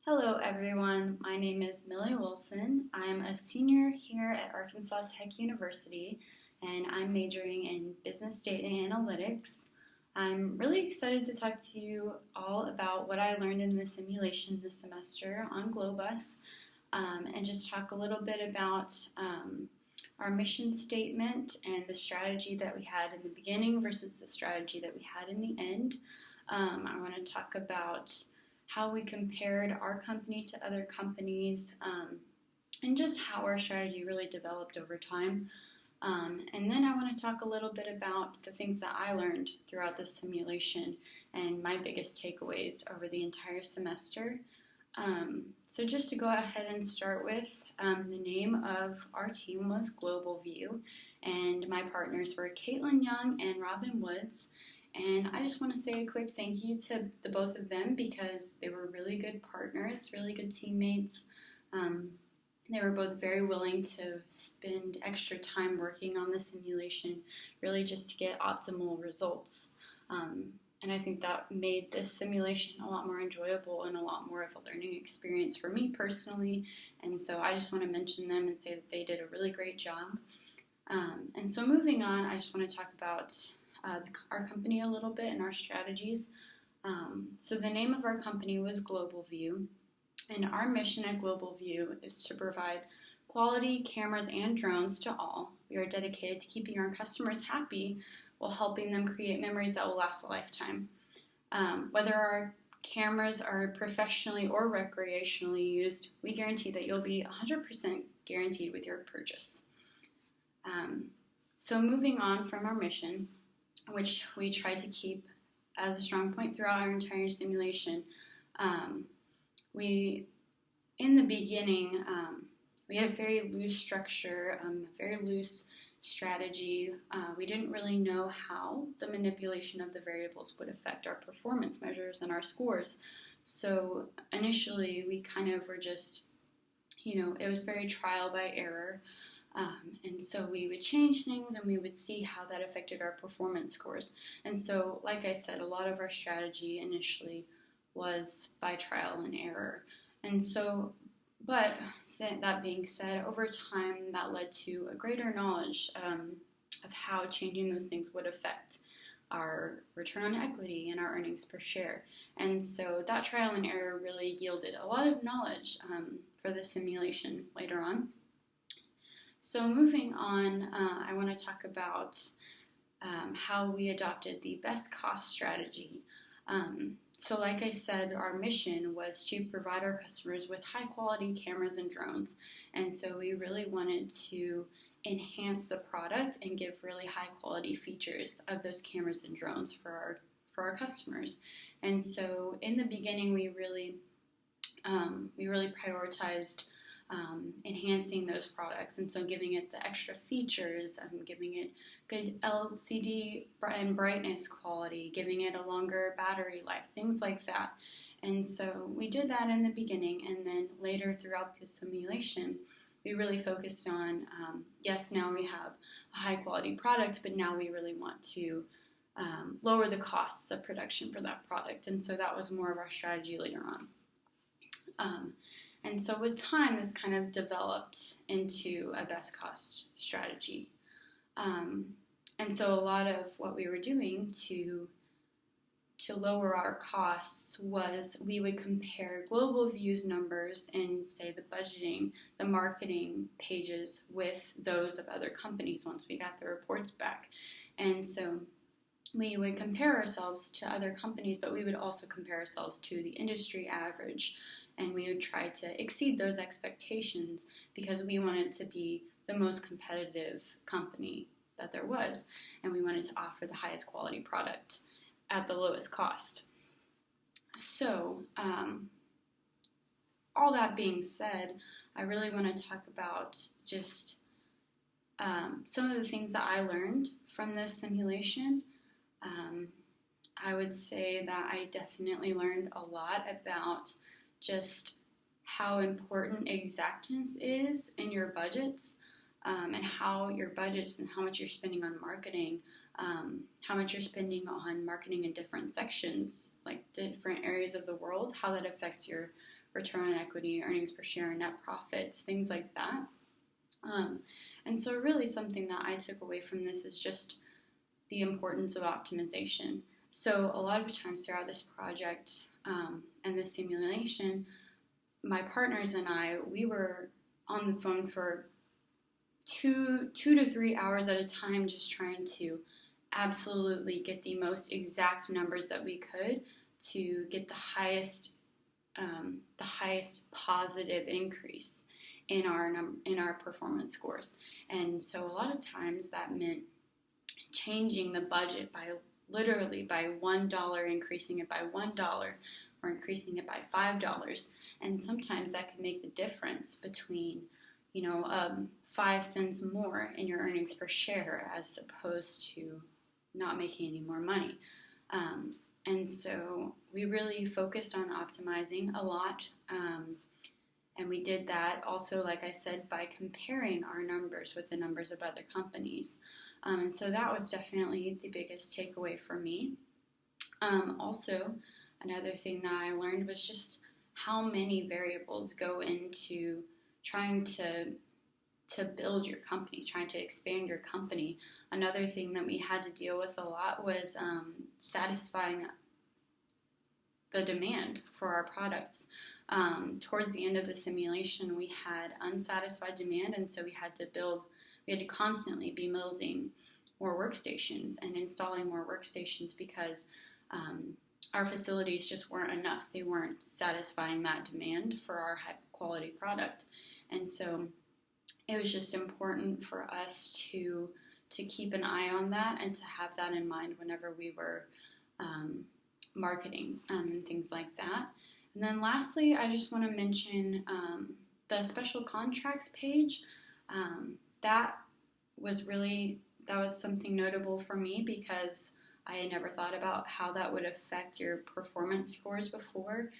Hello everyone, my name is Millie Wilson. I'm a senior here at Arkansas Tech University and I'm majoring in business data analytics. I'm really excited to talk to you all about what I learned in the simulation this semester on Globus and just talk a little bit about our mission statement and the strategy that we had in the beginning versus the strategy that we had in the end. I want to talk about how we compared our company to other companies, and just how our strategy really developed over time. And then I want to talk a little bit about the things that I learned throughout this simulation and my biggest takeaways over the entire semester. So just to go ahead and start with, the name of our team was Global View, and my partners were Caitlin Young and Robin Woods. And I just want to say a quick thank you to the both of them because they were really good partners, really good teammates. They were both very willing to spend extra time working on the simulation, really just to get optimal results. And I think that made this simulation a lot more enjoyable and a lot more of a learning experience for me personally. And so I just want to mention them and say that they did a really great job. And so moving on, I just want to talk about our company a little bit and our strategies. So the name of our company was Global View, and our mission at Global View is to provide quality cameras and drones to all. We are dedicated to keeping our customers happy while helping them create memories that will last a lifetime. Whether our cameras are professionally or recreationally used, we guarantee that you'll be 100% guaranteed with your purchase. So moving on from our mission, which we tried to keep as a strong point throughout our entire simulation. In the beginning, we had a very loose structure, a very loose strategy. We didn't really know how the manipulation of the variables would affect our performance measures and our scores. So initially, we kind of were just, it was very trial by error. And so we would change things and we would see how that affected our performance scores. And so, like I said, a lot of our strategy initially was by trial and error. And so, but that being said, over time that led to a greater knowledge of how changing those things would affect our return on equity and our earnings per share. And so that trial and error really yielded a lot of knowledge for the simulation later on. So moving on, I want to talk about how we adopted the best cost strategy. So like I said, our mission was to provide our customers with high quality cameras and drones. And so we really wanted to enhance the product and give really high quality features of those cameras and drones for our customers. And so in the beginning, we really prioritized enhancing those products, and so giving it the extra features, giving it good LCD and brightness quality, giving it a longer battery life, things like that. And so we did that in the beginning, and then later throughout the simulation, we really focused on, yes, now we have a high quality product, but now we really want to lower the costs of production for that product. And so that was more of our strategy later on. And so with time, this kind of developed into a best cost strategy. And so a lot of what we were doing to lower our costs was we would compare Global View's numbers in, say, the budgeting, the marketing pages with those of other companies once we got the reports back. And so we would compare ourselves to other companies, but we would also compare ourselves to the industry average. And we would try to exceed those expectations because we wanted to be the most competitive company that there was. And we wanted to offer the highest quality product at the lowest cost. So, all that being said, I really want to talk about just some of the things that I learned from this simulation. I would say that I definitely learned a lot about just how important exactness is in your budgets, and how your budgets and how much you're spending on marketing, how much you're spending on marketing in different sections, like different areas of the world, how that affects your return on equity, earnings per share, net profits, things like that. And so really something that I took away from this is just the importance of optimization. So a lot of times throughout this project and this simulation, my partners and I, we were on the phone for two to 3 hours at a time, just trying to absolutely get the most exact numbers that we could to get the highest positive increase in our performance scores. And so a lot of times that meant changing the budget by $1, increasing it by $1, or increasing it by $5. And sometimes that could make the difference between 5 cents more in your earnings per share as opposed to not making any more money. And so we really focused on optimizing a lot. And we did that also, like I said, by comparing our numbers with the numbers of other companies. And so that was definitely the biggest takeaway for me. Also, another thing that I learned was just how many variables go into trying to build your company, trying to expand your company. Another thing that we had to deal with a lot was satisfying the demand for our products. Towards the end of the simulation, we had unsatisfied demand, and so we had to constantly be building more workstations and installing more workstations because our facilities just weren't enough. They weren't satisfying that demand for our high quality product. And so it was just important for us to keep an eye on that and to have that in mind whenever we were marketing and things like that. And then lastly, I just want to mention the special contracts page. That was something notable for me because I had never thought about how that would affect your performance scores before.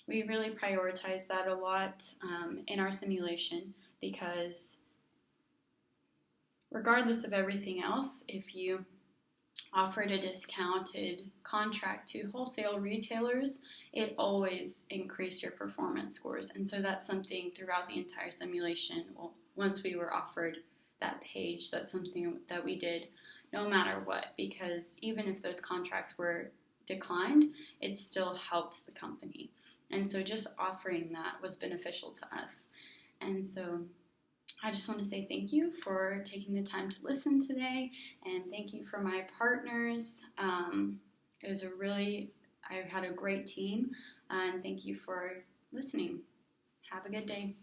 We really prioritized that a lot in our simulation because regardless of everything else, if you offered a discounted contract to wholesale retailers, it always increased your performance scores. And so that's something throughout the entire simulation. Well, once we were offered that page, that's something that we did no matter what, because even if those contracts were declined, it still helped the company. And so just offering that was beneficial to us. And so I just want to say thank you for taking the time to listen today, and thank you for my partners. I had a great team, and thank you for listening. Have a good day.